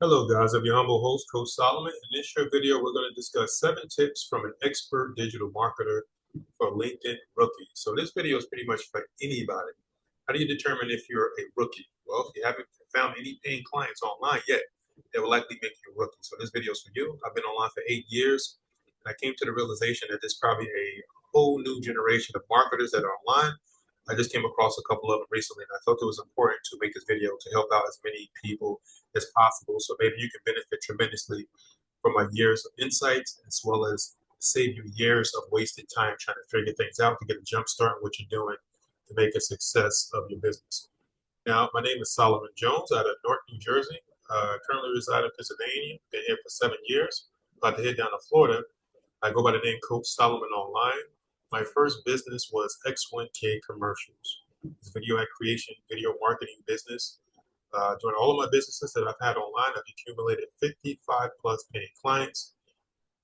Hello guys, I'm your humble host, Coach Solomon. In this short video, we're going to discuss 7 tips from an expert digital marketer for LinkedIn rookies. So this video is pretty much for anybody. How do you determine if you're a rookie? Well, if you haven't found any paying clients online yet, that will likely make you a rookie. So this video is for you. I've been online for 8 years, and I came to the realization that there's probably a whole new generation of marketers that are online. I just came across a couple of them recently, and I felt it was important to make this video to help out as many people as possible. So maybe you can benefit tremendously from my years of insights, as well as save you years of wasted time trying to figure things out to get a jump start on what you're doing to make a success of your business. Now, my name is Solomon Jones out of North New Jersey. Currently reside in Pennsylvania. Been here for 7 years. About to head down to Florida. I go by the name Coach Solomon Online. My first business was X1K Commercials. It's video ad creation, video marketing business. During all of my businesses that I've had online, I've accumulated 55 plus paying clients.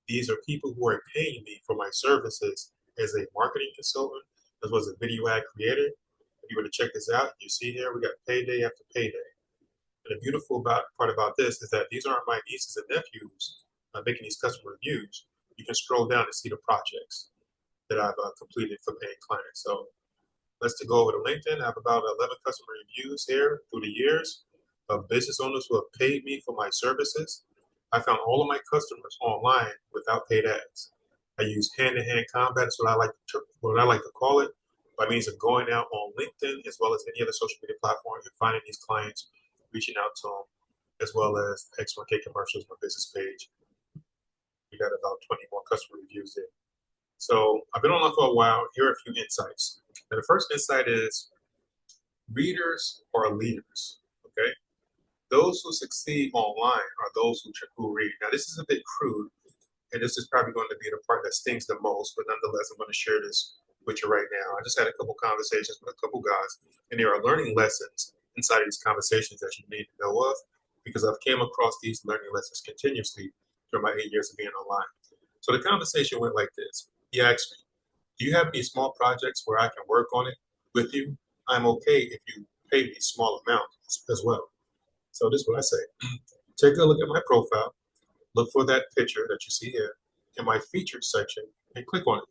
These are people who are paying me for my services as a marketing consultant, as well as a video ad creator. If you were to check this out, you see here we got payday after payday. And the beautiful part about this is that these aren't my nieces and nephews making these customer reviews. You can scroll down and see the projects that I've completed for paying clients. So let's go over to LinkedIn. I have about 11 customer reviews here through the years of business owners who have paid me for my services. I found all of my customers online without paid ads. I use hand-to-hand combat. That's what I like to call it, by means of going out on LinkedIn as well as any other social media platform and finding these clients, reaching out to them, as well as X1K Commercials, my business page. We got about 20 more customer reviews there. So I've been online for a while. Here are a few insights. And the first insight is readers are leaders. Okay, those who succeed online are those who read. Now this is a bit crude, and this is probably going to be the part that stings the most. But nonetheless, I'm going to share this with you right now. I just had a couple conversations with a couple guys, and there are learning lessons inside of these conversations that you need to know of, because I've came across these learning lessons continuously through my 8 years of being online. So the conversation went like this. He asked me, do you have any small projects where I can work on it with you? I'm okay if you pay me a small amount as well. So this is what I say. Take a look at my profile, look for that picture that you see here in my featured section, and click on it.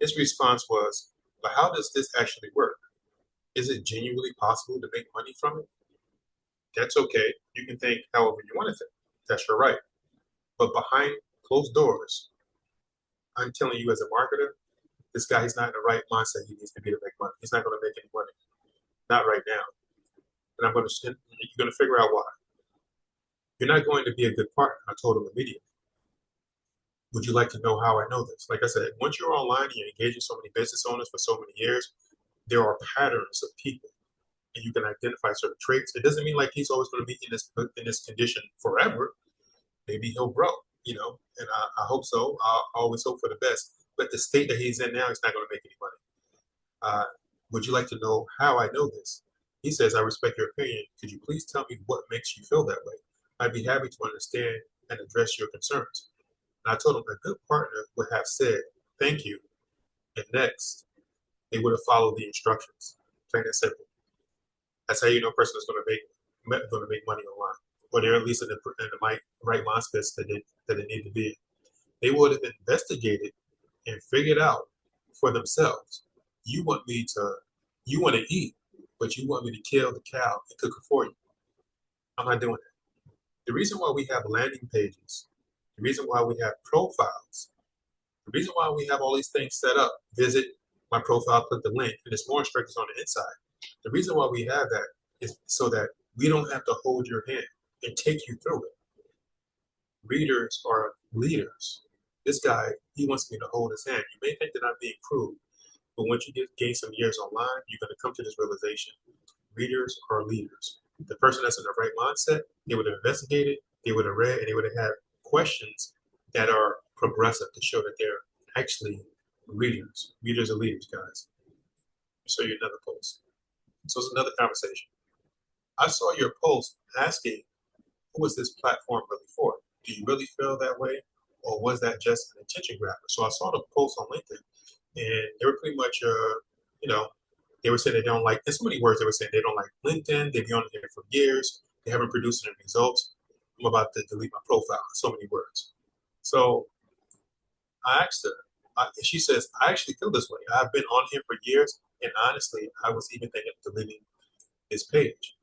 His response was, but how does this actually work? Is it genuinely possible to make money from it? That's okay. You can think however you want to think. That's your right. But behind closed doors, I'm telling you as a marketer, this guy, he's not in the right mindset he needs to be to make money. He's not going to make any money. Not right now. And you're going to figure out why. You're not going to be a good partner, I told him immediately. Would you like to know how I know this? Like I said, once you're online and you're engaging so many business owners for so many years, there are patterns of people, and you can identify certain traits. It doesn't mean like he's always going to be in this condition forever. Maybe he'll grow, and I hope so. I always hope for the best. But the state that he's in now, he's not going to make any money. Would you like to know how I know this? He says, I respect your opinion. Could you please tell me what makes you feel that way? I'd be happy to understand and address your concerns. And I told him a good partner would have said, thank you. And next, they would have followed the instructions. Plain and simple. That's how you know a person is going to make money online. Or they're at least in the right mindset that they need to be in. They would have investigated and figured out for themselves. You want me to, you want to eat, but you want me to kill the cow and cook it for you. I'm not doing that. The reason why we have landing pages, the reason why we have profiles, the reason why we have all these things set up, visit my profile, click the link, and there's more instructions on the inside. The reason why we have that is so that we don't have to hold your hand and take you through it. Readers are leaders. This guy, he wants me to hold his hand. You may think that I'm being crude, but once you gain some years online, you're going to come to this realization. Readers are leaders. The person that's in the right mindset, they would have investigated, they would have read, and they would have had questions that are progressive to show that they're actually readers. Readers are leaders, guys. I'll show you another post. So it's another conversation. I saw your post asking, who is this platform really for? Do you really feel that way? Or was that just an attention grabber? So I saw the post on LinkedIn, and they were pretty much, they were saying they in so many words, they were saying they don't like LinkedIn. They've been on here for years. They haven't produced any results. I'm about to delete my profile in so many words. So I asked her, she says, I actually feel this way. I've been on here for years, and honestly, I was even thinking of deleting this page.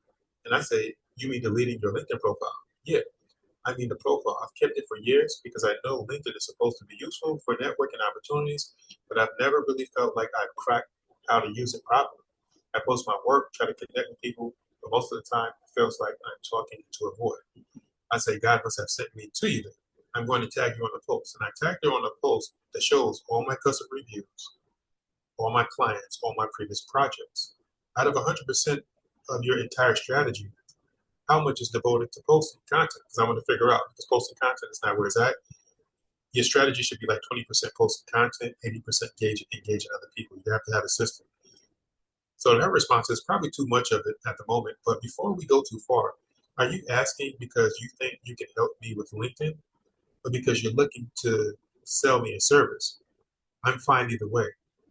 And I say, you mean deleting your LinkedIn profile? Yeah, I mean the profile. I've kept it for years because I know LinkedIn is supposed to be useful for networking opportunities, but I've never really felt like I've cracked how to use it properly. I post my work, try to connect with people, but most of the time it feels like I'm talking to a void. I say, God must have sent me to you then. I'm going to tag you on the post. And I tagged her on a post that shows all my customer reviews, all my clients, all my previous projects. Out of 100% of your entire strategy, how much is devoted to posting content? Because I want to figure out, because posting content is not where it's at. Your strategy should be like 20% posting content, 80% engaging other people. You have to have a system. So her response is probably too much of it at the moment. But before we go too far, are you asking because you think you can help me with LinkedIn, or because you're looking to sell me a service? I'm fine either way.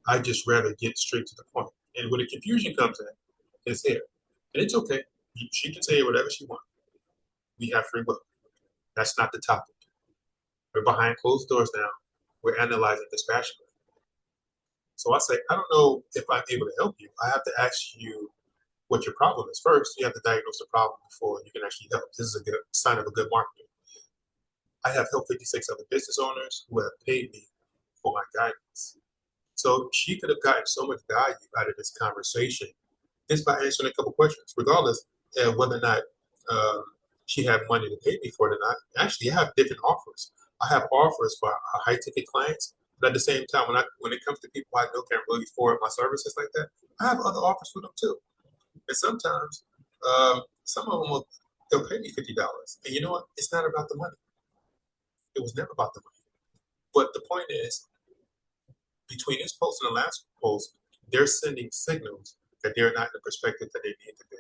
I just rather get straight to the point. And when the confusion comes in, it's here. And it's okay. She can say whatever she wants. We have free will. That's not the topic. We're behind closed doors now. We're analyzing dispassionately. So I say, I don't know if I'm able to help you. I have to ask you what your problem is first. You have to diagnose the problem before you can actually help. This is a good sign of a good marketer. I have helped 56 other business owners who have paid me for my guidance. So she could have gotten so much value out of this conversation just by answering a couple questions, regardless of whether or not um, she had money to pay me for it or not. Actually, I have different offers. I have offers for high ticket clients, but at the same time, when it comes to people I know can't really afford my services like that, I have other offers for them too. And sometimes some of them they'll pay me $50. And you know what? It's not about the money. It was never about the money. But the point is, between this post and the last post, they're sending signals that they're not in the perspective that they need to be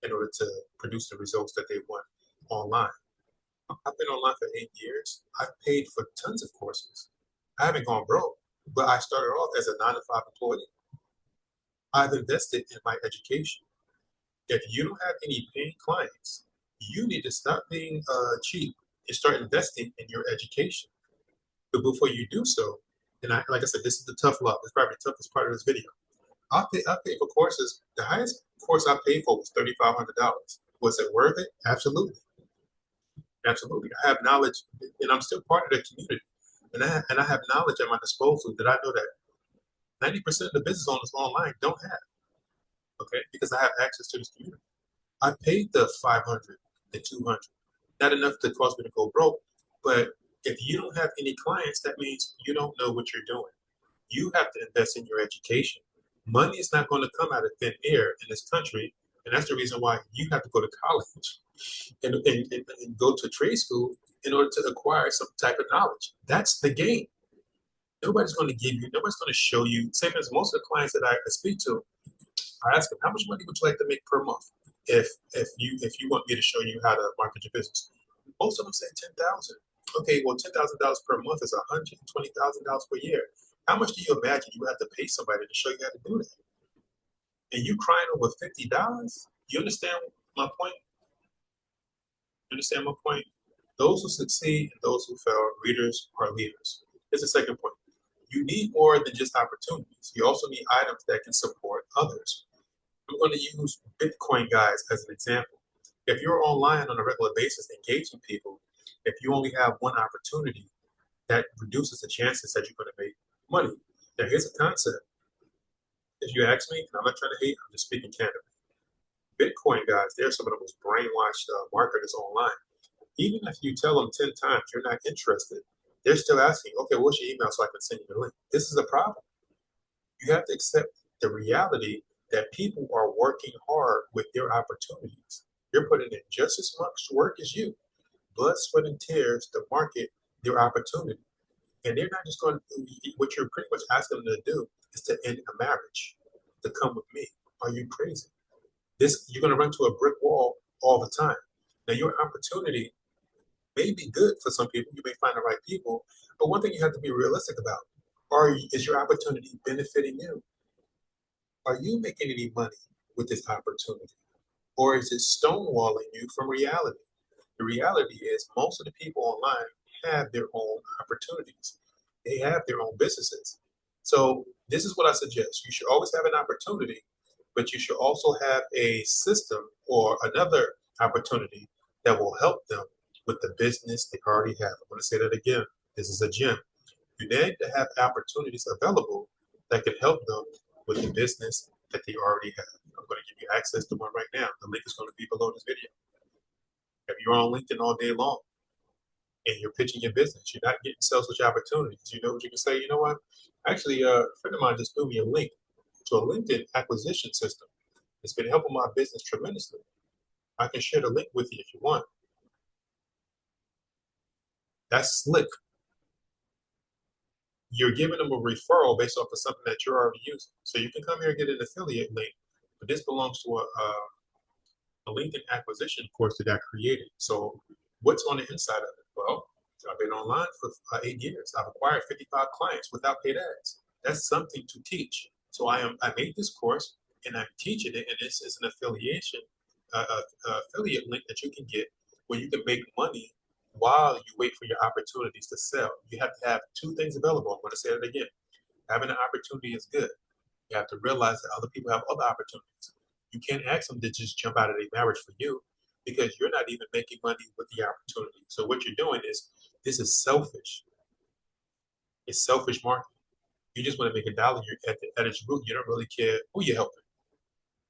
in order to produce the results that they want online. I've been online for 8 years. I've paid for tons of courses. I haven't gone broke, but I started off as a 9 to 5 employee. I've invested in my education. If you don't have any paying clients, you need to stop being cheap and start investing in your education. But before you do so, and like I said, this is the tough love. It's probably the toughest part of this video. I pay for courses. The highest course I paid for was $3,500. Was it worth it? Absolutely, absolutely. I have knowledge, and I'm still part of the community, and I have knowledge at my disposal that I know that 90% of the business owners online don't have. Okay, because I have access to this community. I paid the 500, the 200, not enough to cause me to go broke. But if you don't have any clients, that means you don't know what you're doing. You have to invest in your education. Money is not going to come out of thin air in this country. And that's the reason why you have to go to college and go to trade school in order to acquire some type of knowledge. That's the game. Nobody's going to give you, nobody's going to show you. Same as most of the clients that I speak to, I ask them, how much money would you like to make per month if you want me to show you how to market your business? Most of them say 10,000. Okay, well, $10,000 per month is $120,000 per year. How much do you imagine you have to pay somebody to show you how to do that? And you crying over $50? You understand my point? You understand my point? Those who succeed and those who fail, readers are leaders. Here's the second point. You need more than just opportunities. You also need items that can support others. I'm going to use Bitcoin guys as an example. If you're online on a regular basis engaging people, if you only have one opportunity, that reduces the chances that you're going to make money. Now, here's a concept. If you ask me, and I'm not trying to hate, I'm just speaking candidly. Bitcoin guys, they're some of the most brainwashed marketers online. Even if you tell them 10 times you're not interested, they're still asking, okay, what's your email so I can send you the link? This is a problem. You have to accept the reality that people are working hard with their opportunities. They're putting in just as much work as you, blood, sweat, and tears to market their opportunity. And they're not just going to, what you're pretty much asking them to do is to end a marriage, to come with me. Are you crazy? You're going to run to a brick wall all the time. Now, your opportunity may be good for some people. You may find the right people. But one thing you have to be realistic about, is your opportunity benefiting you? Are you making any money with this opportunity? Or is it stonewalling you from reality? The reality is most of the people online have their own opportunities. They have their own businesses. So this is what I suggest. You should always have an opportunity, but you should also have a system or another opportunity that will help them with the business they already have. I'm going to say that again. This is a gem. You need to have opportunities available that can help them with the business that they already have. I'm going to give you access to one right now. The link is going to be below this video. If you're on LinkedIn all day long and you're pitching your business, you're not getting sales pitch opportunities, you know what you can say? You know what? Actually, a friend of mine just threw me a link to a LinkedIn acquisition system. It's been helping my business tremendously. I can share the link with you if you want. That's slick. You're giving them a referral based off of something that you're already using. So you can come here and get an affiliate link, but this belongs to a LinkedIn acquisition course that I created. So what's on the inside of it? Well, I've been online for 8 years. I've acquired 55 clients without paid ads. That's something to teach. So I made this course and I'm teaching it, and this is an affiliate link that you can get where you can make money while you wait for your opportunities to sell. You have to have two things available. I'm going to say it again. Having an opportunity is good. You have to realize that other people have other opportunities. You can't ask them to just jump out of their marriage for you because you're not even making money with the opportunity. So what you're doing is, this is selfish. It's selfish marketing. You just want to make a dollar. You're at its root. You don't really care who you're helping.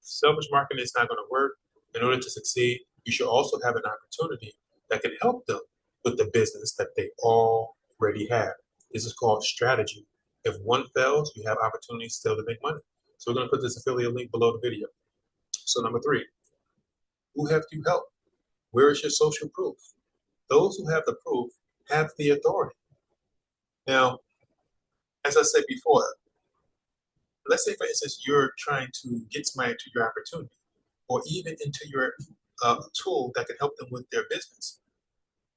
Selfish marketing is not going to work. In order to succeed, you should also have an opportunity that can help them with the business that they already have. This is called strategy. If one fails, you have opportunities still to make money. So we're going to put this affiliate link below the video. So number 3, who have you helped? Where is your social proof? Those who have the proof have the authority. Now, as I said before, let's say, for instance, you're trying to get somebody to your opportunity or even into your tool that can help them with their business.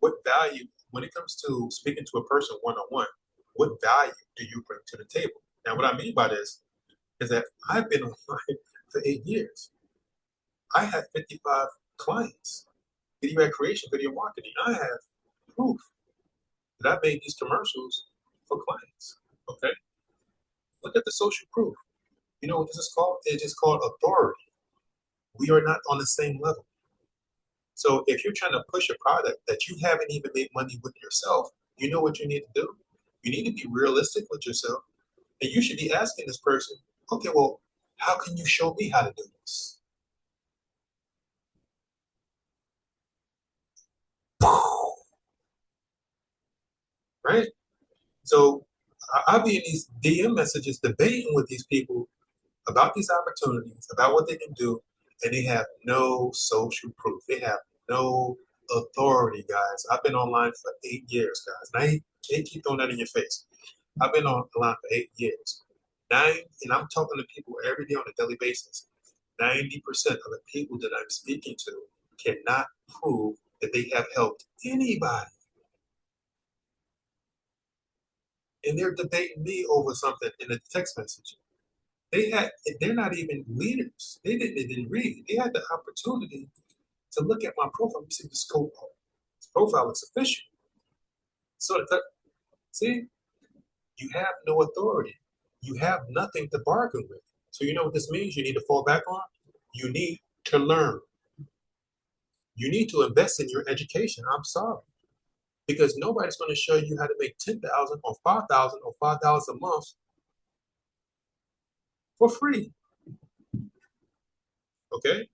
What value, when it comes to speaking to a person one-on-one, what value do you bring to the table? Now, what I mean by this is that I've been online for 8 years. I have 55 clients, video ad creation, video marketing. I have proof that I made these commercials for clients. Okay, look at the social proof. You know what this is called? It is called authority. We are not on the same level. So if you're trying to push a product that you haven't even made money with yourself, you know what you need to do? You need to be realistic with yourself. And you should be asking this person, okay, well, how can you show me how to do this? Right? So I'll be in these DM messages debating with these people about these opportunities, about what they can do, and they have no social proof. They have no authority, guys. I've been online for 8 years, guys. And I can't keep throwing that in your face. I've been online for 8 years. And I'm talking to people every day on a daily basis. 90% of the people that I'm speaking to cannot prove that they have helped anybody. And they're debating me over something in a text message. They're not even leaders. They didn't read. They had the opportunity to look at my profile. You see the scope of this profile is official. So see, you have no authority. You have nothing to bargain with. So you know what this means? You need to fall back on? You need to learn. You need to invest in your education. I'm sorry. Because nobody's going to show you how to make 10,000 or 5,000 or $5 a month for free. Okay?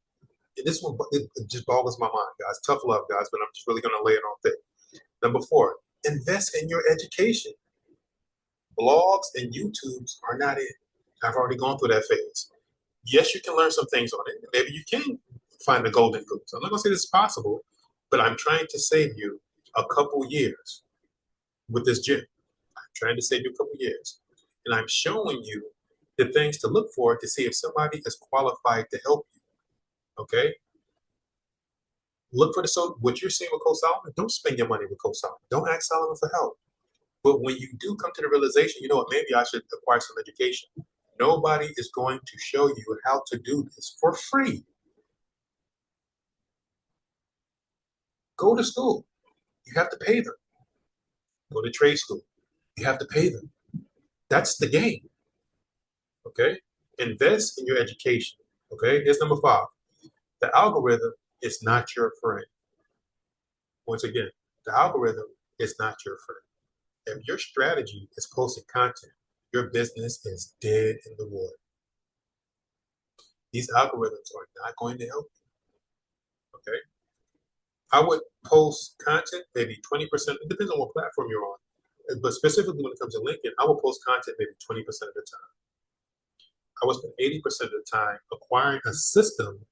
And this one, it just boggles my mind, guys. Tough love, guys, but I'm just really going to lay it on thick. Number 4, invest in your education. Blogs and YouTubes are not it. I've already gone through that phase. Yes, you can learn some things on it. Maybe you can find the golden goose. I'm not going to say this is possible, but I'm trying to save you a couple years with this gym. I'm trying to save you a couple years. And I'm showing you the things to look for to see if somebody is qualified to help you. Okay? Look for what you're seeing with Coach Solomon. Don't spend your money with Coach Solomon. Don't ask Solomon for help. But when you do come to the realization, you know what, maybe I should acquire some education. Nobody is going to show you how to do this for free. Go to school. You have to pay them. Go to trade school. You have to pay them. That's the game. Okay? Invest in your education. Okay? Here's number 5. The algorithm is not your friend. Once again, the algorithm is not your friend. If your strategy is posting content, your business is dead in the water. These algorithms are not going to help you. Okay? I would post content maybe 20%. It depends on what platform you're on. But specifically when it comes to LinkedIn, I will post content maybe 20% of the time. I will spend 80% of the time acquiring a system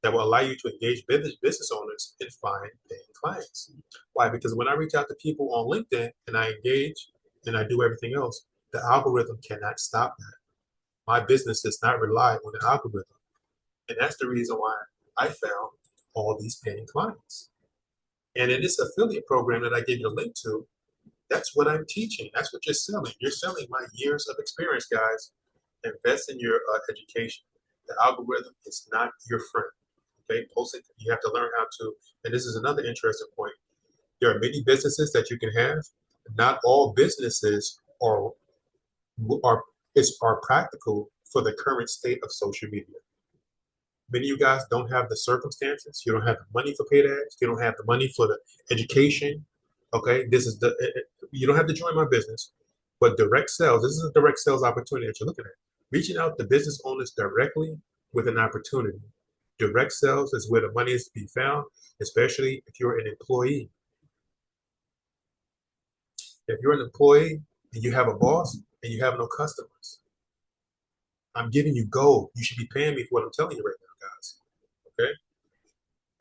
that will allow you to engage business owners and find paying clients. Why? Because when I reach out to people on LinkedIn and I engage and I do everything else, the algorithm cannot stop that. My business does not rely on the algorithm. And that's the reason why I found all these paying clients. And in this affiliate program that I gave you a link to, that's what I'm teaching. That's what you're selling. You're selling my years of experience, guys. Invest in your education. The algorithm is not your friend. Okay, post it. You have to learn how to. And this is another interesting point. There are many businesses that you can have. Not all businesses are practical for the current state of social media. Many of you guys don't have the circumstances. You don't have the money for paid ads. You don't have the money for the education. Okay, this is you don't have to join my business, but direct sales. This is a direct sales opportunity that you're looking at. Reaching out to business owners directly with an opportunity. Direct sales is where the money is to be found, especially if you're an employee. If you're an employee and you have a boss and you have no customers, I'm giving you gold. You should be paying me for what I'm telling you right now, guys. Okay.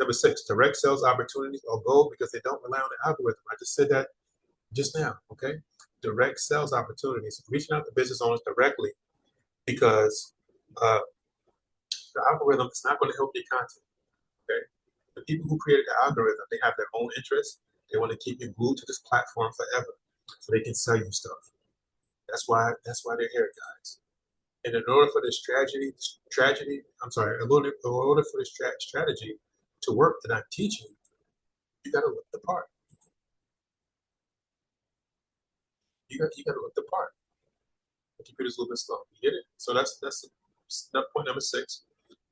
Number 6, direct sales opportunities are gold because they don't rely on the algorithm. I just said that just now. Okay. Direct sales opportunities, reaching out to business owners directly because the algorithm is not going to help your content. Okay. The people who created the algorithm, they have their own interests. They want to keep you glued to this platform forever so they can sell you stuff. That's why they're here, guys. And in order for this strategy, in order for this strategy to work that I'm teaching, you got to look the part. You got to look the part. The computer's a little bit slow. You get it? So that's point number 6.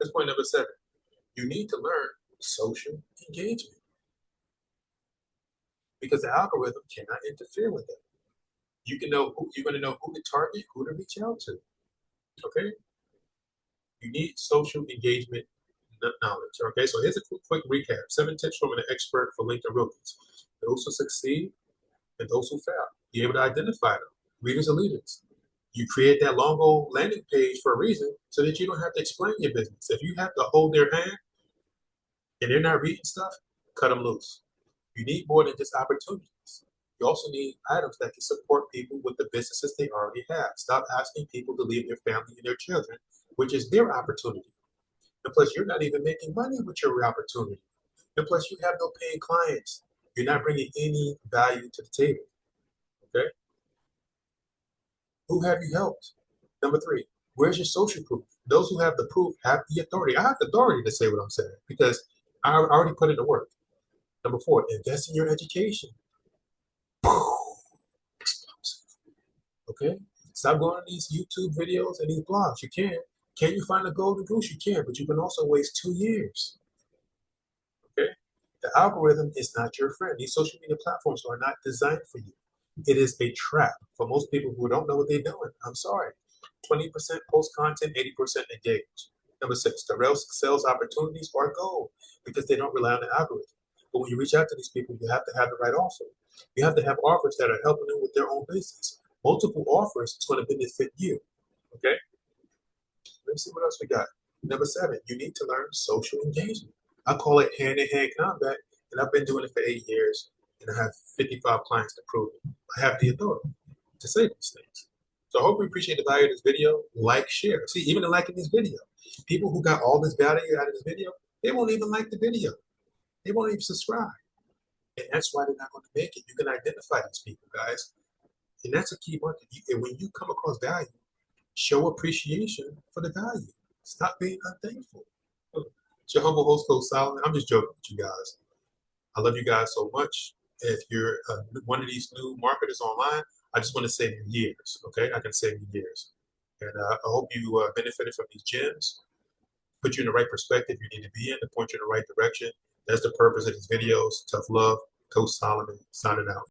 That's point number 7. You need to learn social engagement because the algorithm cannot interfere with it. You're going to know who to target, who to reach out to. Okay? You need social engagement knowledge. Okay, so here's a quick recap. 7 tips from an expert for LinkedIn rookies. Those who succeed and those who fail. Be able to identify them. Readers are leaders. You create that logo landing page for a reason so that you don't have to explain your business. If you have to hold their hand and they're not reading stuff, cut them loose. You need more than just opportunities. You also need items that can support people with the businesses they already have. Stop asking people to leave their family and their children, which is their opportunity. And plus, you're not even making money with your opportunity. And plus, you have no paying clients. You're not bringing any value to the table. Okay? Who have you helped? Number 3, where's your social proof? Those who have the proof have the authority. I have the authority to say what I'm saying because I already put in the work. Number 4, invest in your education. Explosive. Okay? Stop going on these YouTube videos and these blogs. You can. Can you find a golden goose? You can, but you can also waste 2 years. Okay? The algorithm is not your friend. These social media platforms are not designed for you. It is a trap for most people who don't know what they're doing. I'm sorry. 20% post content, 80% engage. Number 6, the sales opportunities are gold because they don't rely on the algorithm. But when you reach out to these people, you have to have the right offer. You have to have offers that are helping them with their own business. Multiple offers is going to benefit you. Okay? Let's see what else we got. Number 7, you need to learn social engagement. I call it hand-in-hand combat, and I've been doing it for 8 years, and I have 55 clients to prove it. I have the authority to say these things. So I hope you appreciate the value of this video. Like, share. See, even in liking this video, people who got all this value out of this video, they won't even like the video. They won't even subscribe. And that's why they're not going to make it. You can identify these people, guys. And that's a key market. And when you come across value, show appreciation for the value. Stop being unthankful. It's your humble host, Coach Solomon. I'm just joking with you guys. I love you guys so much. If you're one of these new marketers online, I just want to save you years. Okay, I can save you years, and I hope you benefited from these gems. Put you in the right perspective you need to be in to point you in the right direction. That's the purpose of these videos. Tough love, Coach Solomon signing out.